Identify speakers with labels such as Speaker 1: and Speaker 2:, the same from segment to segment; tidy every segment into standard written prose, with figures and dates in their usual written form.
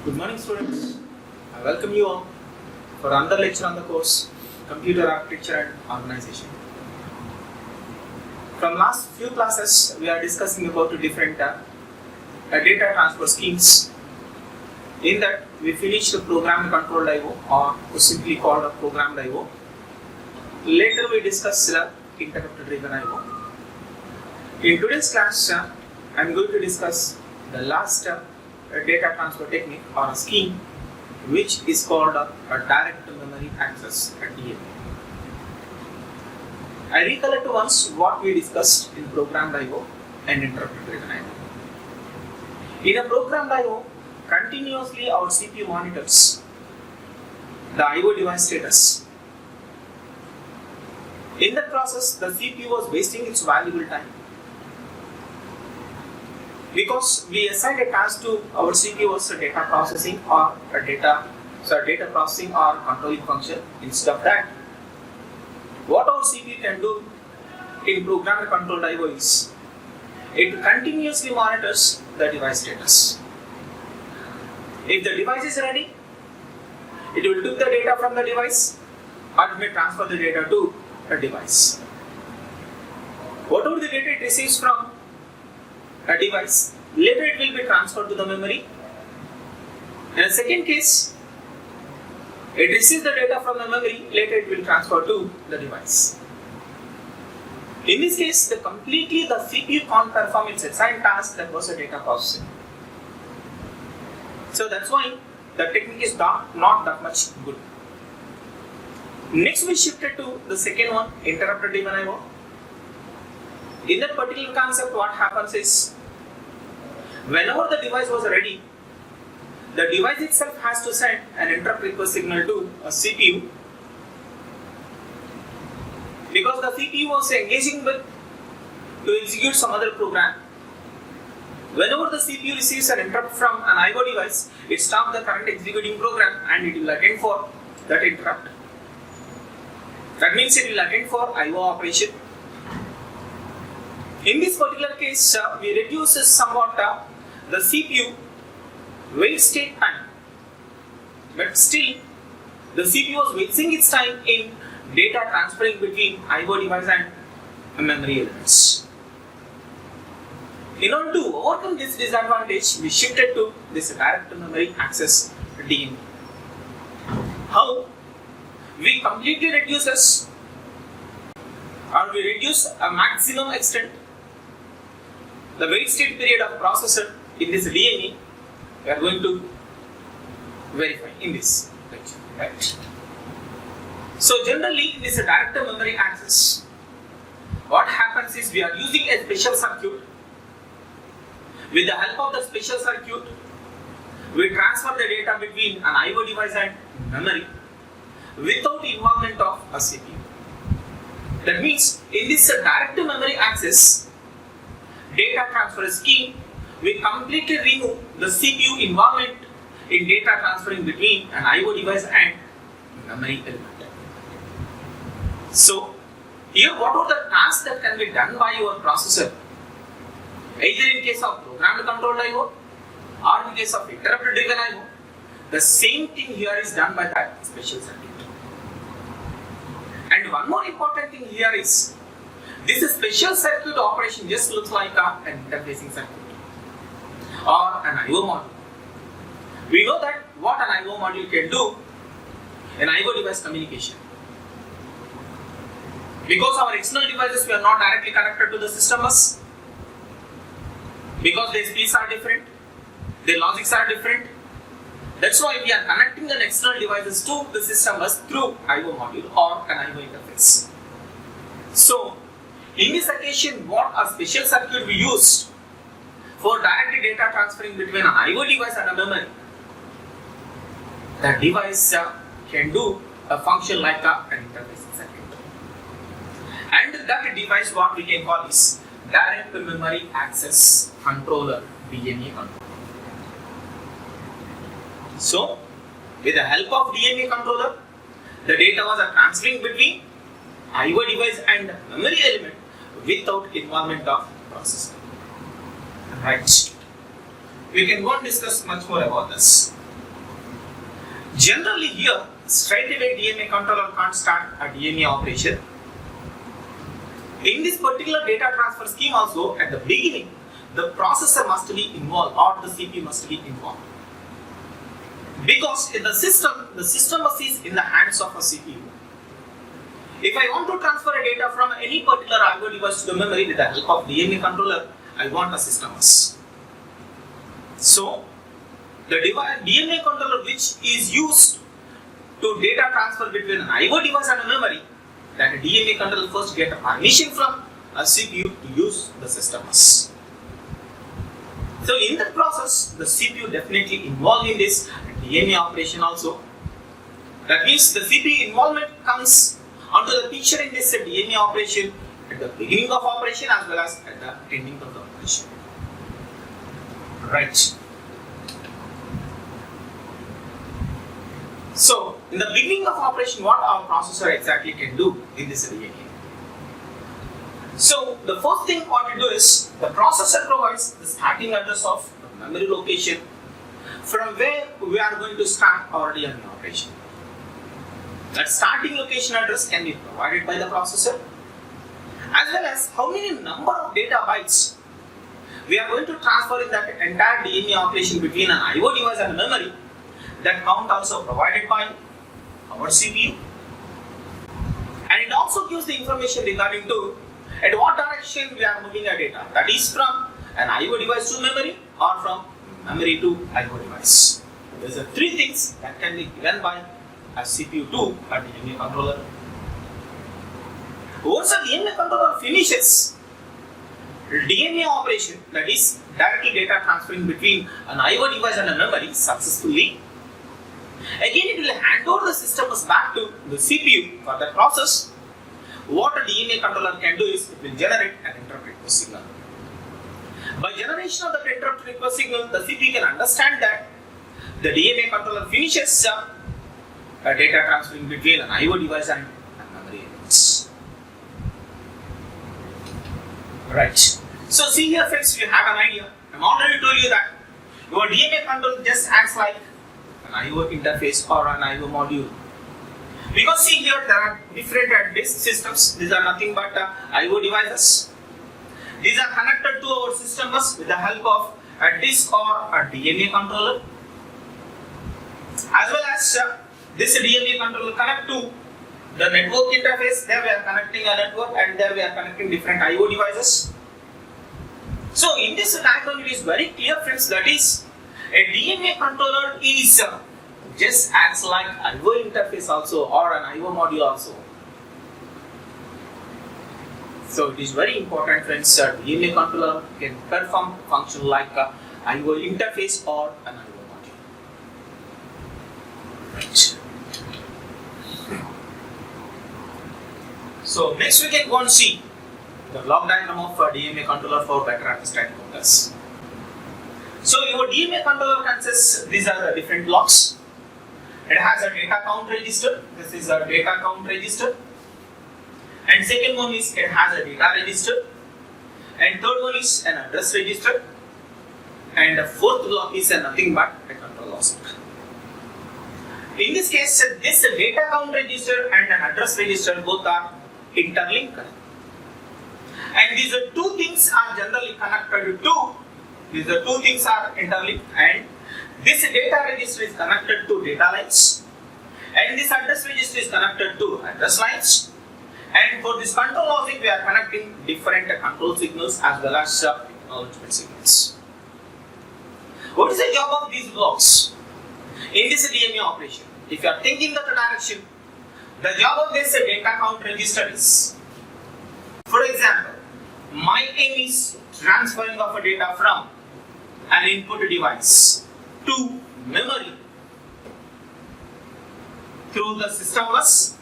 Speaker 1: Good morning, students. I welcome you all for another lecture on the course Computer Architecture and Organization. From last few classes, we are discussing about different data transfer schemes. In that, we finished the programmed controlled I/O, or simply called a programmed I/O. Later, we discussed interrupt-driven I/O. In today's class, I am going to discuss the last data transfer technique or a scheme, which is called a direct memory access (DMA). I recollect once what we discussed in programmed I/O and interrupt-driven I/O. In a programmed I/O, continuously our CPU monitors the I/O device status. In that process, the CPU was wasting its valuable time because we assigned a task to our CPU as a data processing or a data processing or controlling function. Instead of that, what our CPU can do in programmed controlled I/O is it continuously monitors the device status. If the device is ready, it will take the data from the device or it may transfer the data to a device. Whatever the data it receives from a device, later it will be transferred to the memory. In a second case, it receives the data from the memory, later it will transfer to the device. In this case, the CPU can't perform its assigned task, that was a data processing. So that's why the technique is not that much good. Next we shifted to the second one, interrupt-driven I/O. In that particular concept, what happens is, whenever the device was ready, the device itself has to send an interrupt request signal to a CPU, because the CPU was engaging to execute some other program. Whenever the CPU receives an interrupt from an I/O device, it stops the current executing program and it will attend for that interrupt. That means it will attend for I/O operation. In this particular case, we reduce somewhat the CPU wait state time, but still the CPU was wasting its time in data transferring between I/O device and memory elements. In order to overcome this disadvantage, we shifted to this direct memory access DMA. How? We completely reduce a maximum extent the wait state period of processor in this DMA. We are going to verify in this lecture. Right. So generally, in this direct memory access, what happens is we are using a special circuit. With the help of the special circuit, we transfer the data between an I/O device and memory without involvement of a CPU. That means, in this direct memory access data transfer scheme, we completely remove the CPU involvement in data transferring between an I/O device and memory element. So, here what are the tasks that can be done by your processor, either in case of programmed controlled I/O or in case of interrupt-driven I/O, the same thing here is done by that special circuit. And one more important thing here is, this special circuit operation just looks like an interfacing circuit or an I/O module. We know that what an I/O module can do in I/O device communication. Because our external devices we are not directly connected to the system bus, because their speeds are different, their logics are different. That's why we are connecting an external devices to the system bus through I/O module or an I/O interface. So, in this occasion, what a special circuit we used for direct data transferring between an I/O device and a memory, the device can do a function like an interfacing circuit. And that device, what we can call is direct memory access controller, DMA controller. So, with the help of DMA controller, the data was transferring between I/O device and memory element without involvement of processor. Right. We can go and discuss much more about this. Generally here, straight away DMA controller can't start a DMA operation. In this particular data transfer scheme also, at the beginning, the processor must be involved or the CPU must be involved. Because in the system is in the hands of a CPU. If I want to transfer a data from any particular I/O device to the memory with the help of DMA controller, I want a system bus. So, the DMA controller which is used to data transfer between an I/O device and a memory, that DMA controller first get a permission from a CPU to use the system bus. So in that process, the CPU definitely involved in this DMA operation also. That means the CPU involvement comes onto the picture in this DMA operation at the beginning of operation as well as at the ending of the operation. Right. So, in the beginning of operation, what our processor exactly can do in this DMA? So, the first thing what we do is, the processor provides the starting address of the memory location from where we are going to start our DMA operation. That starting location address can be provided by the processor, as well as how many number of data bytes we are going to transfer in that entire DMA operation between an I/O device and a memory. That count also provided by our CPU, and it also gives the information regarding to at what direction we are moving our data, that is from an I/O device to memory or from memory to I/O device. There are three things that can be given by a CPU to a DMA controller. Once a DMA controller finishes DMA operation, that is directly data transferring between an I/O device and a memory successfully, again it will hand over the system bus back to the CPU for that process. What a DMA controller can do is it will generate an interrupt request signal. By generation of that interrupt request signal, the CPU can understand that the DMA controller finishes data transferring between an I/O device and memory elements. Right. So see here friends, you have an idea. I'm already told you that your DMA controller just acts like an I/O interface or an I/O module. Because see here there are different disk systems. These are nothing but I/O devices. These are connected to our system bus with the help of a disk or a DMA controller. As well as this DMA controller connect to the network interface. There we are connecting a network and there we are connecting different I/O devices. So in this diagram it is very clear friends, that is a DMA controller is just acts like I/O interface also or an I/O module also. So it is very important friends, DMA controller can perform function like a I/O interface or an I/O module. Right. So next we can go and see the block diagram of a DMA controller for better understanding of this. So your DMA controller consists, these are the different blocks. It has a data count register. This is a data count register. And second one is it has a data register. And third one is an address register. And the fourth block is nothing but a control logic. In this case, this data count register and an address register both are interlinked. And these two things are generally connected to. These two things are interlinked, and this data register is connected to data lines, and this address register is connected to address lines. And for this control logic, we are connecting different control signals as well as acknowledgement signals. What is the job of these blocks in this DMA operation? If you are thinking that direction, the job of this data count register is, for example, my aim is transferring of a data from an input device to memory through the system bus.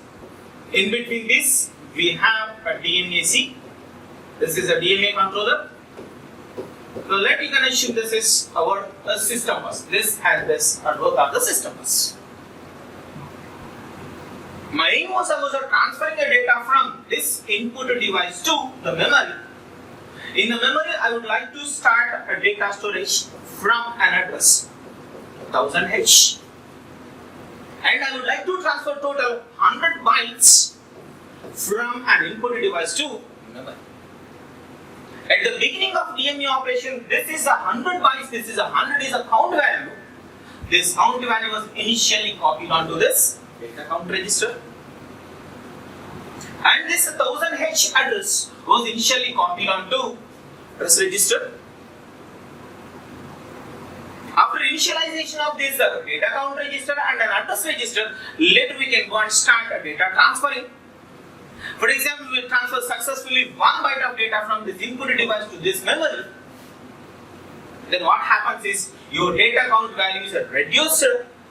Speaker 1: In between this, we have a DMAC. This is a DMA controller. So let me assume this is our system bus. This has this network of the system bus. My aim was transferring the data from this input device to the memory. In the memory, I would like to start a data storage from an address 1000H. and I would like to transfer total 100 bytes from an input device to memory. At the beginning of DMA operation, this is 100 bytes, this is 100 is a count value. This count value was initially copied onto this data count register. And this 1000H address was initially copied onto address register. After initialization of this data count register and an address register, later we can go and start a data transferring. For example, we transfer successfully 1 byte of data from this input device to this memory. Then what happens is your data count values are reduced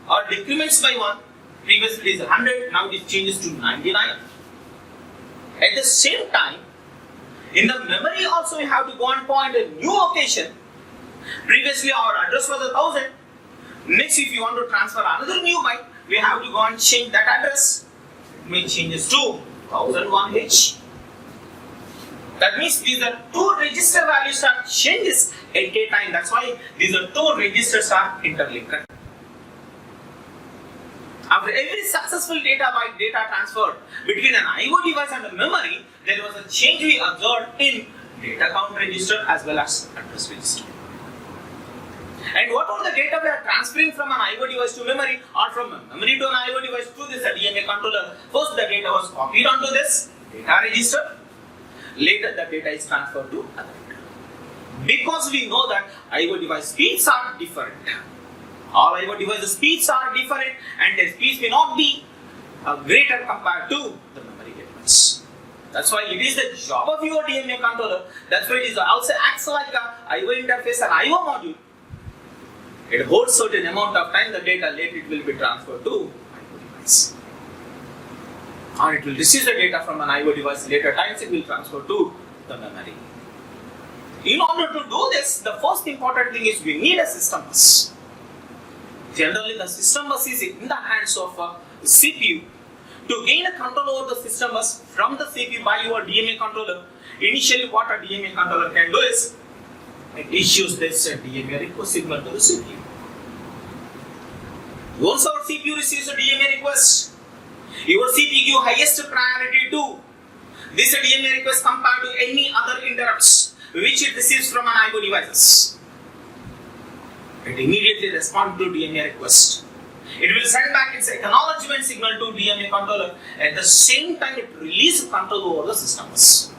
Speaker 1: or decrements by 1. Previously it is 100, now it changes to 99. At the same time, in the memory also we have to go and point a new location. Previously our address was 1000. Next, if you want to transfer another new byte, we have to go and change that address. It may changes to 1001H. That means these are two register values are changes at a time. That's why these are two registers are interlinked. After every successful data byte data transfer between an IO device and a memory, there was a change we observed in data count register as well as address register. And what are the data we are transferring from an IO device to memory or from a memory to an IO device to this DMA controller? First, the data was copied onto this data register. Later, the data is transferred to other data. Because we know that IO device speeds are different. All IO devices speeds are different and their speeds may not be greater compared to the memory device. That's why it is the job of your DMA controller. That's why it is also acts like a IO interface and IO module. It holds certain amount of time the data, later it will be transferred to IO device. Or it will receive the data from an IO device, later times it will transfer to the memory. In order to do this, the first important thing is we need a system bus. Generally, the system bus is in the hands of a CPU. To gain a control over the system bus from the CPU by your DMA controller, initially what a DMA controller can do is it issues this DMA request signal to the CPU. Once our CPU receives a DMA request, your CPU gives highest priority to this DMA request compared to any other interrupts which it receives from an IO devices. It immediately responds to DMA request. It will send back its acknowledgement signal to DMA controller. At the same time, it releases control over the systems.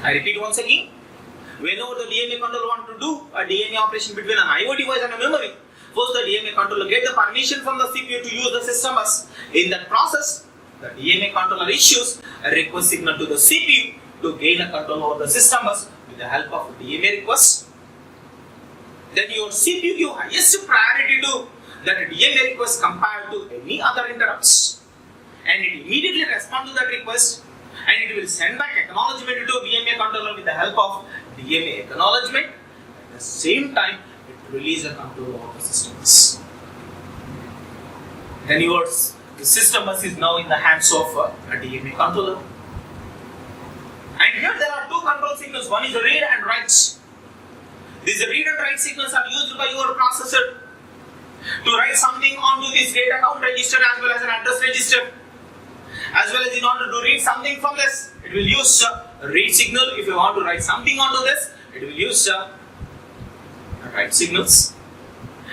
Speaker 1: I repeat once again. Whenever the DMA controller wants to do a DMA operation between an IO device and a memory, first the DMA controller gets the permission from the CPU to use the system bus. In that process, the DMA controller issues a request signal to the CPU to gain a control over the system bus with the help of a DMA request. Then your CPU gives highest priority to that DMA request compared to any other interrupts, and it immediately responds to that request, and it will send back acknowledgement to DMA controller with the help of DMA acknowledgement. At the same time, it releases a control over the system bus. Then the system bus is now in the hands of a DMA controller. And here there are two control signals. One is read and write. These read and write signals are used by your processor to write something onto this data count register as well as an address register. As well as in order to read something from this, it will use a read signal. If you want to write something onto this, it will use write signals.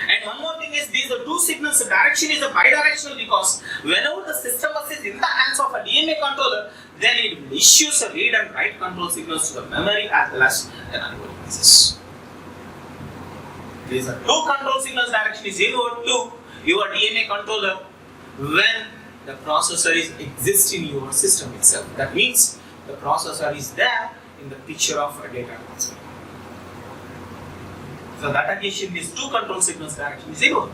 Speaker 1: And one more thing is these are two signals. The direction is a bidirectional because whenever the system bus is in the hands of a DMA controller, then it will issue a read and write control signals to the memory as well as the IO devices. These are two control signals direction is inward to your DMA controller when the processor is exists in your system itself. That means the processor is there in the picture of a data transfer. So that occasion these two control signals direction is inward.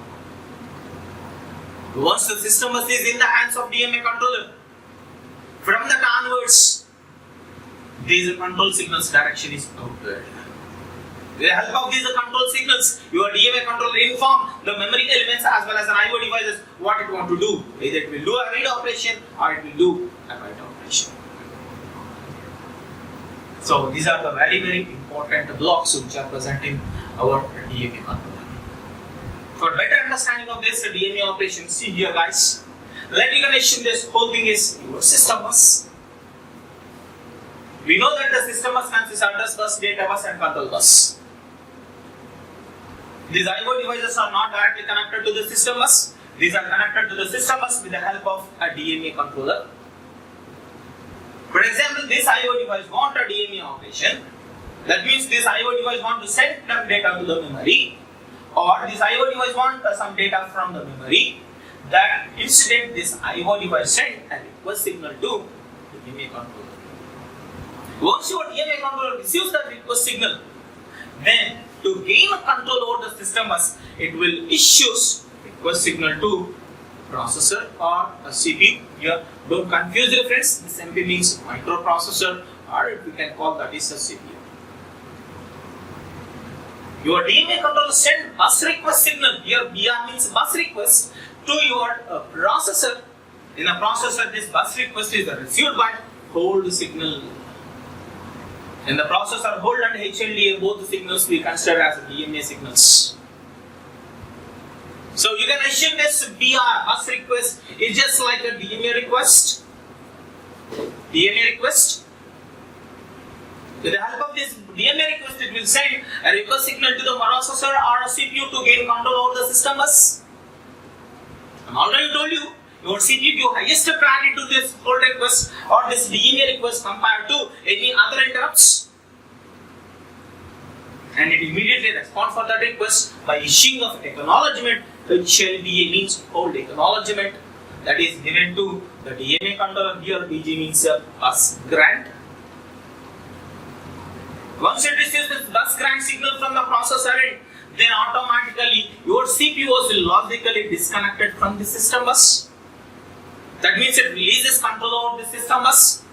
Speaker 1: Once the system bus is in the hands of DMA controller, from that onwards, these control signals direction is outward. With the help of these control signals, your DMA controller inform the memory elements as well as an IO devices what it want to do. Either it will do a read operation or it will do a write operation. So these are the very, very important blocks which are present in our DMA controller. For better understanding of this DMA operation. See here, guys. Let me assume this whole thing is your system bus. We know that the system bus consists of address bus, data bus, and control bus. These I/O devices are not directly connected to the system bus. These are connected to the system bus with the help of a DMA controller. For example, this I/O device wants a DMA operation. That means this I/O device wants to send some data to the memory, or this I/O device wants some data from the memory. That incident, this I/O device sent a request signal to the DMA controller. Once your DMA controller receives that request signal, then to gain control over the system bus, it will issue request signal to processor or a CPU. Here, don't confuse the friends. This MP means microprocessor, or we can call that is a CPU. Your DMA controller send bus request signal. Here, BR means bus request to your processor. In a processor, this bus request is received by hold signal. In the processor, hold and HLDA, both the signals we consider as DMA signals. So you can assume this BR, bus request, is just like a DMA request. DMA request. With the help of this DMA request, it will send a request signal to the processor or a CPU to gain control over the system bus. I already told you, your CPU gives highest priority to this hold request or this DMA request compared to any other interrupts. And it immediately responds for that request by issuing of acknowledgement. HLDA means hold acknowledgement, that is given to the DMA controller. Here BG means bus grant. Once it receives this bus grant signal from the processor end, then automatically your CPU was logically disconnected from the system bus. That means it releases control over the system bus.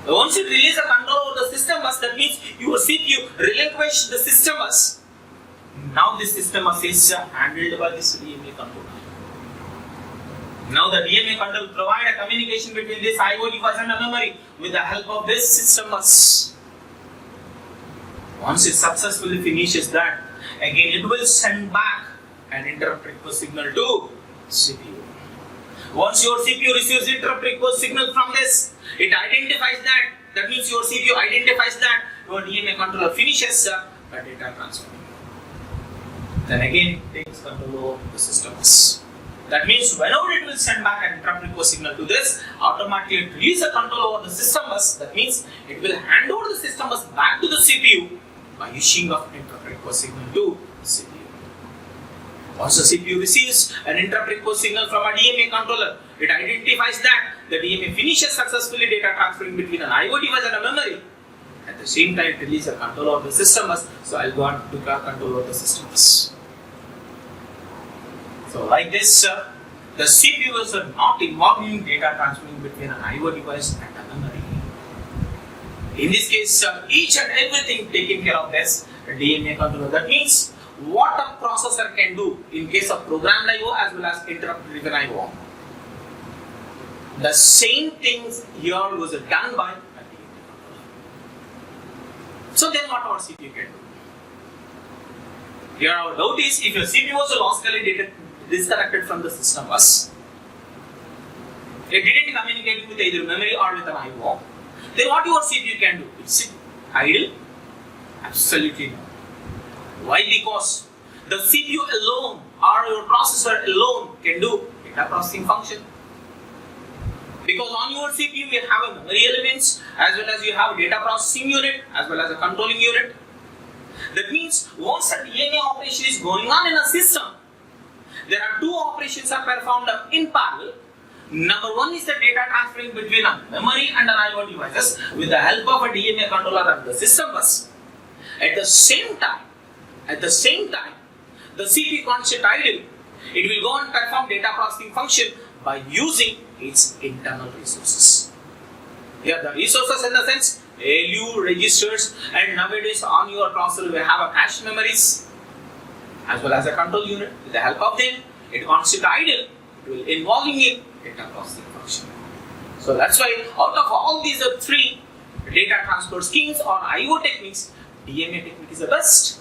Speaker 1: Once it releases control over the system bus, that means your CPU relinquished the system bus. Now this system bus is handled by this DMA controller. Now the DMA controller provides a communication between this I/O device and the memory with the help of this system bus. Once it successfully finishes that, again it will send back an interrupt request signal to CPU. Once your CPU receives interrupt request signal from this, it identifies that. That means your CPU identifies that your DMA controller finishes the data transfer. Then again it takes control of the system bus. That means whenever it will send back an interrupt request signal to this, automatically it releases the control over the system bus. That means it will hand over the system bus back to the CPU by issuing of interrupt request signal to CPU. Once the CPU receives an interrupt request signal from a DMA controller, it identifies that the DMA finishes successfully data transferring between an I/O device and a memory. At the same time, it releases a control of the system bus. So I'll go on to control of the system bus. So like this, the CPU is not involved in data transferring between an I/O device and a memory. In this case, each and everything taken care of this DMA controller. That means what a processor can do in case of programmed I/O as well as interrupt-driven I/O. The same things here was done by a DMA controller. So then what our CPU can do? Here our doubt is, if your CPU was logically disconnected from the system bus, it didn't communicate with either memory or with an I/O, then what your CPU can do? It's idle? Absolutely not. Why? Because the CPU alone or your processor alone can do data processing function. Because on your CPU you have a memory elements as well as you have a data processing unit as well as a controlling unit. That means once a DMA operation is going on in a system, there are two operations are performed in parallel. Number one is the data transferring between a memory and an I/O devices with the help of a DMA controller and the system bus. At the same time, the CPU can't sit idle. It will go and perform data processing function by using its internal resources. Here the resources in the sense ALU registers, and nowadays on your processor we have a cache memories as well as a control unit. With the help of them, it can't sit idle. It will involve in data processing function. So that's why out of all these three data transfer schemes or I/O techniques, DMA technique is the best.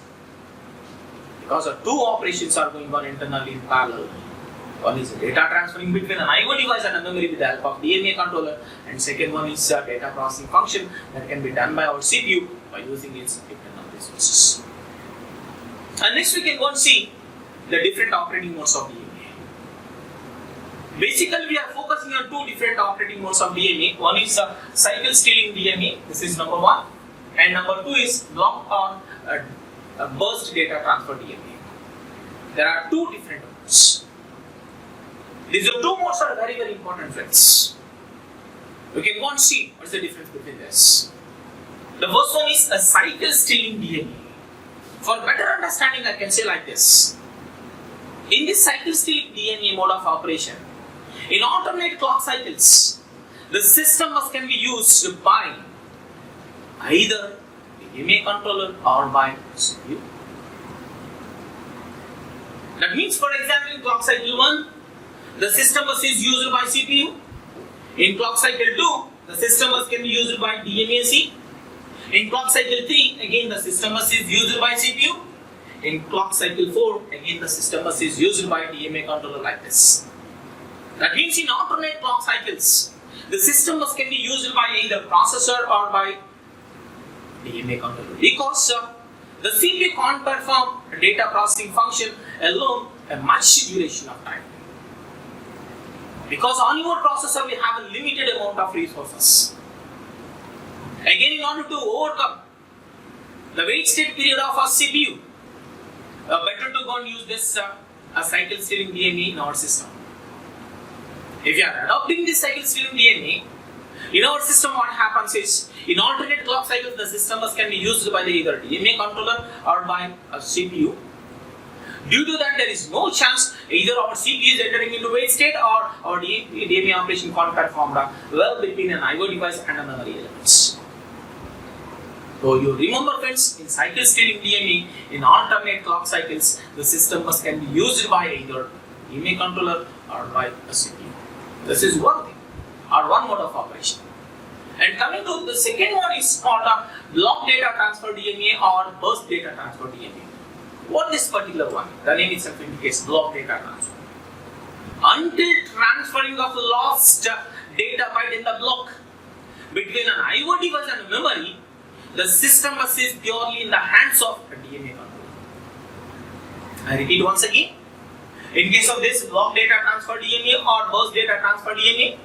Speaker 1: because two operations are going on internally in parallel. One is data transferring between an I/O device and a memory with the help of DMA controller, and second one is a data processing function that can be done by our CPU by using its internal resources. And next we can go and see the different operating modes of DMA. Basically, we are focusing on two different operating modes of DMA. One is cycle stealing DMA. This is number one, and number two is block or burst data transfer DMA. There are two different modes. These two modes are very, very important, friends. We can go and see what's the difference between this. The first one is a cycle stealing DMA. For better understanding, I can say like this. In this cycle stealing DMA mode of operation, in alternate clock cycles, the system can be used by either DMA controller or by CPU. That means, for example, in clock cycle 1, the system bus is used by CPU. In clock cycle 2, the system bus can be used by DMAC. In clock cycle 3, again the system bus is used by CPU. In clock cycle 4, again the system bus is used by DMA controller like this. That means in alternate clock cycles, the system bus can be used by either processor or by DMA controller, because the CPU can't perform a data processing function alone a much duration of time. Because on your processor we have a limited amount of resources. Again, in order to overcome the wait state period of our CPU, better to go and use this cycle stealing DMA in our system. If you are adopting this cycle stealing DMA, in our system what happens is, in alternate clock cycles the system bus can be used by either DMA controller or by a CPU. Due to that, there is no chance either our CPU is entering into wait state or our DMA operation can't perform well between an I/O device and a memory elements. So you remember, friends, in cycle stealing DMA, in alternate clock cycles, the system bus can be used by either DMA controller or by a CPU. This is one thing, or one mode of operation. And coming to the second one is called a block data transfer DMA or burst data transfer DMA. What this particular one? The name itself indicates block data transfer. Until transferring of lost data byte in the block between an I/O device and a memory, the system bus is purely in the hands of a DMA controller. I repeat once again. In case of this block data transfer DMA or burst data transfer DMA,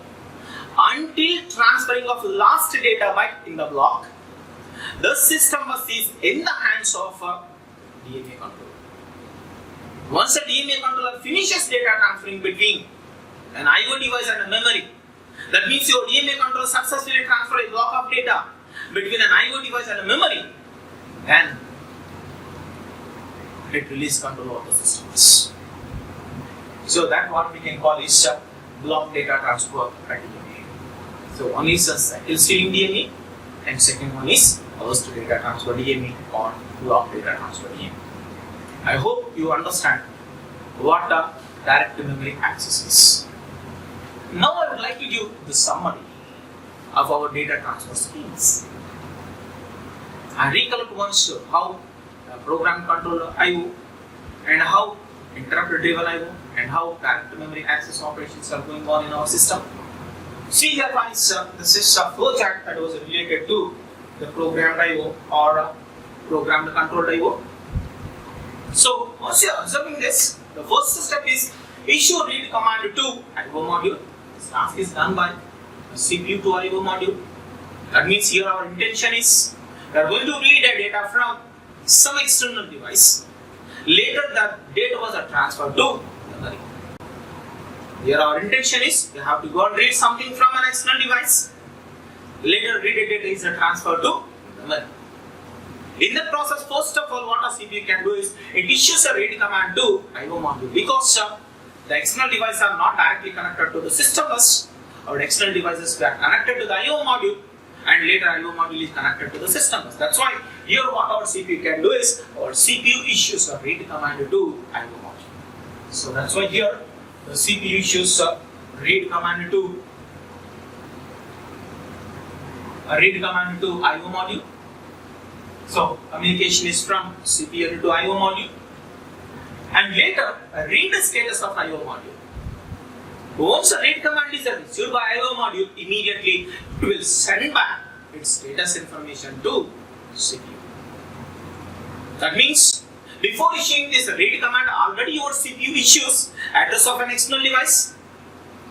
Speaker 1: until transferring of last data byte in the block, the system bus is in the hands of a DMA controller. Once a DMA controller finishes data transferring between an I/O device and a memory, that means your DMA controller successfully transferred a block of data between an I/O device and a memory, then it releases control of the systems. So that's what we can call is block data transfer DMA. So one is a cycle stealing DMA, and second one is burst data transfer DMA or block data transfer DMA. I hope you understand what the direct memory access is. Now I would like to give the summary of our data transfer schemes. I recollect once how program controller I/O and how interrupt driven I/O and how direct memory access operations are going on in our system. See here, friends, this is a flowchart that was related to the programmed I/O or programmed controlled I/O. So once you are observing this, the first step is issue read command to I/O module. This task is done by CPU to I/O module. That means here our intention is we are going to read the data from some external device. Later that data was transferred to memory. Here our intention is we have to go and read something from an external device. Later read data is transferred to memory. In that process, first of all, what a CPU can do is it issues a read command to I/O module, because the external devices are not directly connected to the system bus. Our external devices were connected to the I/O module, and later I/O module is connected to the system bus. That's why here what our CPU can do is our CPU issues a read command to I/O module. So that's why here the CPU issues a read command to I/O module. So communication is from CPU to I/O module. and later read the status of IO module. Once a read command is received by IO module, immediately it will send back its status information to CPU. That means before issuing this read command, already your CPU issues address of an external device.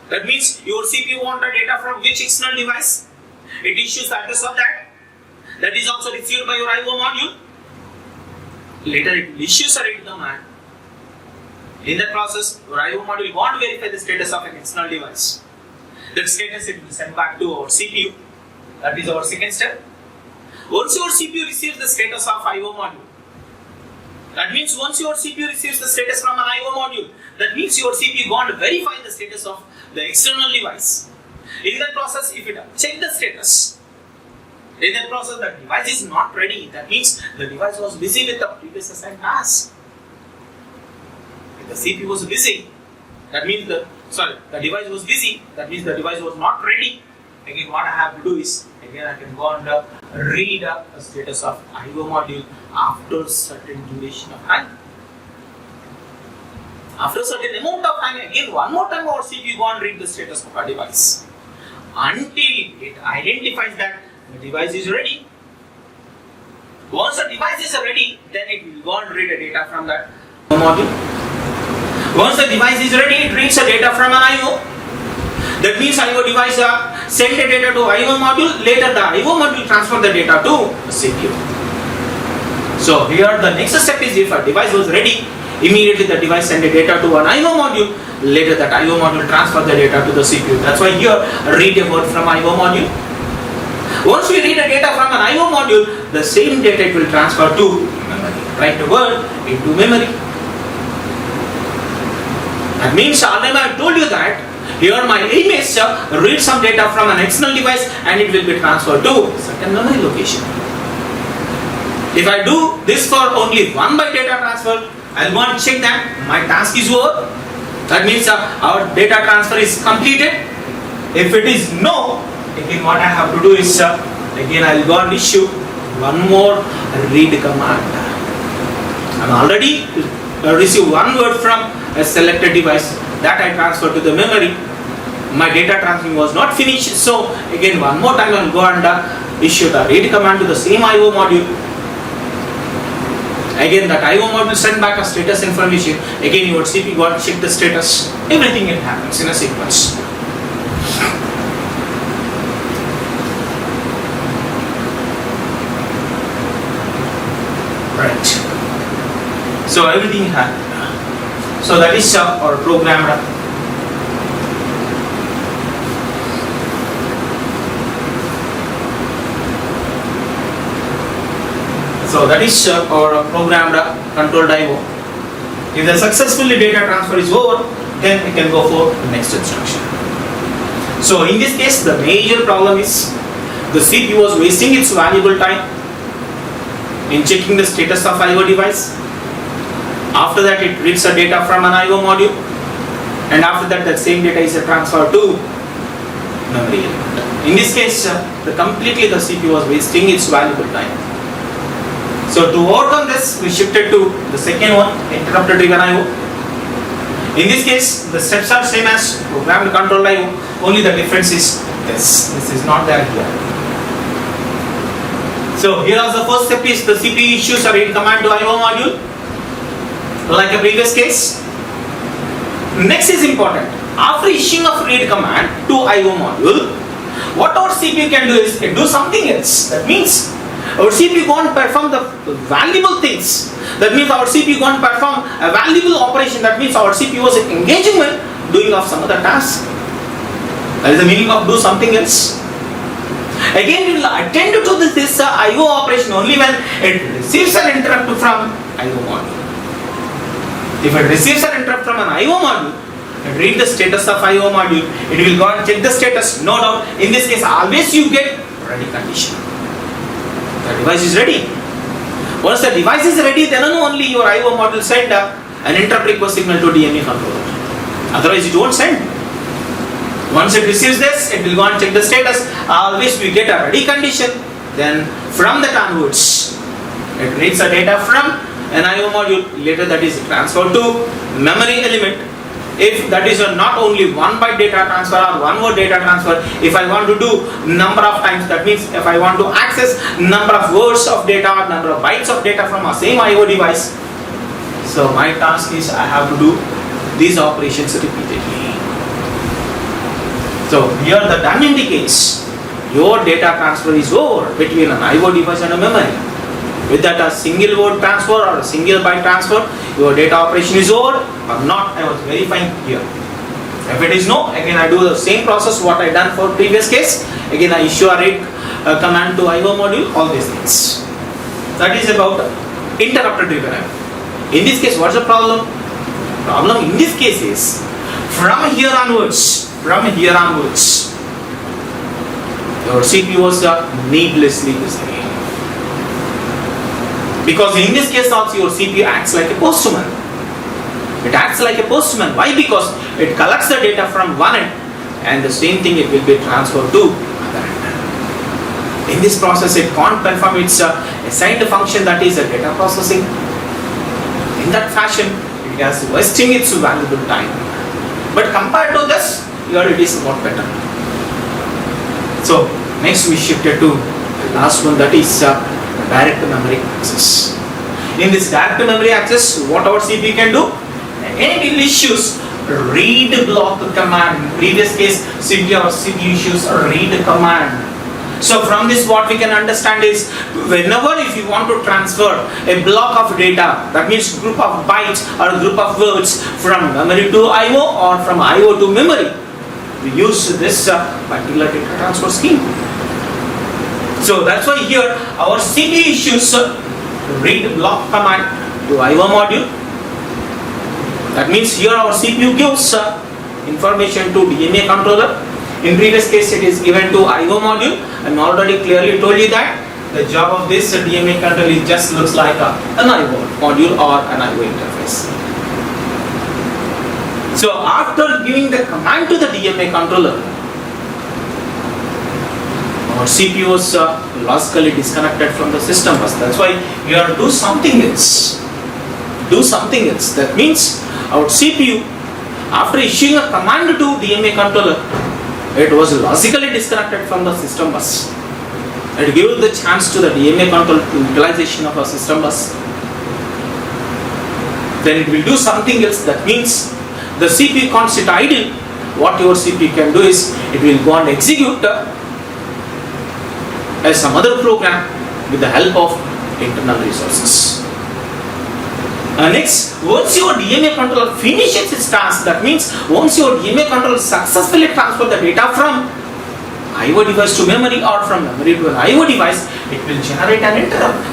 Speaker 1: That means your CPU wants the data from which external device? It issues the address of that. That is also received by your IO module. Later it will issue a read command. In that process, your IO module won't verify the status of an external device. That status it will send back to our CPU. That is our second step. Once your CPU receives the status of IO module, that means once your CPU receives the status from an IO module, that means your CPU won't verify the status of the external device. In that process, if it check the status, in that process the device is not ready, that means the device was busy with the previous assigned task. If the CPU was busy, that means the device was busy, that means the device was not ready. Again, what I have to do is, again I can go and read the status of IO module after certain duration of time. After certain amount of time, again one more time our CPU go and read the status of our device until it identifies that the device is ready. Once the device is ready, then it will go and read the data from that module. Once the device is ready, it reads the data from an IO. That means IO device send the data to IO module, later the IO module transfer the data to the CPU. So here the next step is, if a device was ready, immediately the device send the data to an IO module, later that IO module transfer the data to the CPU. That's why here read a word from IO module. Once we read the data from an IO module, the same data it will transfer to memory. Write the word into memory. That means already I told you that here my aim is read some data from an external device and it will be transferred to certain memory location. If I do this for only one byte data transfer, I will want to check that my task is over. That means our data transfer is completed. If it is no, again what I have to do is again I will go and issue one more read command. I already received one word from a selected device that I transfer to the memory. My data transfer was not finished, so again one more time I will go and issue the read command to the same IO module. Again that IO module send back a status information. Again your CPU got to check the status. Everything it happens in a sequence. Right. So everything happened. So that is our program. So that is our programmed controlled IO. If the successfully data transfer is over, then we can go for the next instruction. So in this case, the major problem is the CPU was wasting its valuable time in checking the status of IO device. After that, it reads the data from an IO module, and after that, that same data is transferred to memory element. In this case, completely the CPU was wasting its valuable time. So to overcome this, we shifted to the second one, interrupted driven IO. In this case, the steps are same as programmed controlled IO, only the difference is this. This is not there here. So here is the first step is the CPU issues a read command to IO module, like a previous case. Next is important. After issuing of read command to IO module, what our CPU can do is do something else. That means our CPU going to perform the valuable things. That means our CPU going to perform a valuable operation. That means our CPU was engaging with doing of some other task. That is the meaning of do something else. Again, it will attend to this IO operation only when it receives an interrupt from IO module. If it receives an interrupt from an IO module, it read the status of IO module, it will go and check the status. No doubt, in this case, always you get ready condition. The device is ready. Once the device is ready, then only your IO module send an interrupt request signal to DMA controller. Otherwise, it won't send. Once it receives this, it will go and check the status. Always we get a ready condition. Then from that onwards, it reads the data from an IO module, later that is transferred to memory element. If that is not only 1 byte data transfer or 1 word data transfer, if I want to do number of times, that means if I want to access number of words of data or number of bytes of data from a same IO device, so my task is I have to do these operations repeatedly. So here the done indicates your data transfer is over between an IO device and a memory. With that a single word transfer or a single byte transfer, your data operation is over or not. I was verifying here. If it is no, again I do the same process what I done for previous case. Again I issue a read command to IO module, all these things. That is about interrupter driven IO. In this case, what's the problem? Problem in this case is from here onwards, your CPU was needlessly busy. Because in this case also your CPU acts like a postman. It acts like a postman. Why? Because it collects the data from one end and the same thing it will be transferred to other end. In this process it can't perform its assigned function, that is data processing. In that fashion it has wasting its valuable time. But compared to this, here it is not better. So next we shifted to the last one, that is direct memory access. In this direct memory access, what our CPU can do? Any issues, read block command. In previous case, simply our CPU issues read command. So from this what we can understand is, whenever if you want to transfer a block of data, that means group of bytes or group of words from memory to IO or from IO to memory, we use this particular data transfer scheme. So that's why here our CPU issues read block command to IO module. That means here our CPU gives information to DMA controller. In previous case it is given to IO module. I already clearly told you that the job of this DMA controller just looks like an IO module or an IO interface. So after giving the command to the DMA controller, our CPU was logically disconnected from the system bus. That's why we have to do something else. That means our CPU, after issuing a command to DMA controller, it was logically disconnected from the system bus. It gives the chance to the DMA controller to utilization of a system bus. Then it will do something else. That means the CPU can't sit idle. What your CPU can do is, it will go and execute some other program with the help of internal resources. Next, once your DMA controller finishes its task, that means once your DMA controller successfully transfers the data from IO device to memory or from memory to an IO device, it will generate an interrupt.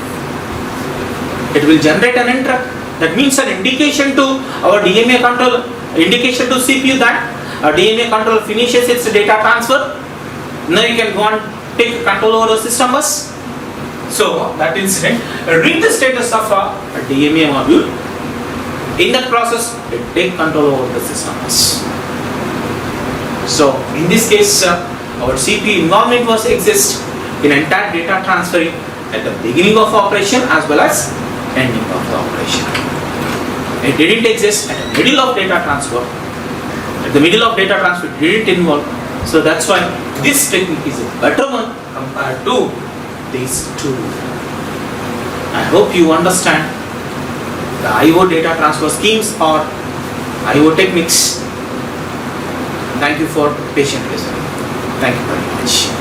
Speaker 1: That means an indication to our DMA controller, indication to CPU that our DMA controller finishes its data transfer. Now you can go and take control over the system bus. So that incident, read the status of a DMA module. In that process, it take control over the system bus. So in this case, our CPU involvement was exist in entire data transferring at the beginning of operation as well as ending of the operation. It didn't exist at the middle of data transfer. At the middle of data transfer, it didn't involve. So that's why this technique is a better one compared to these two. I hope you understand the IO data transfer schemes or IO techniques. Thank you for patient listening. Thank you very much.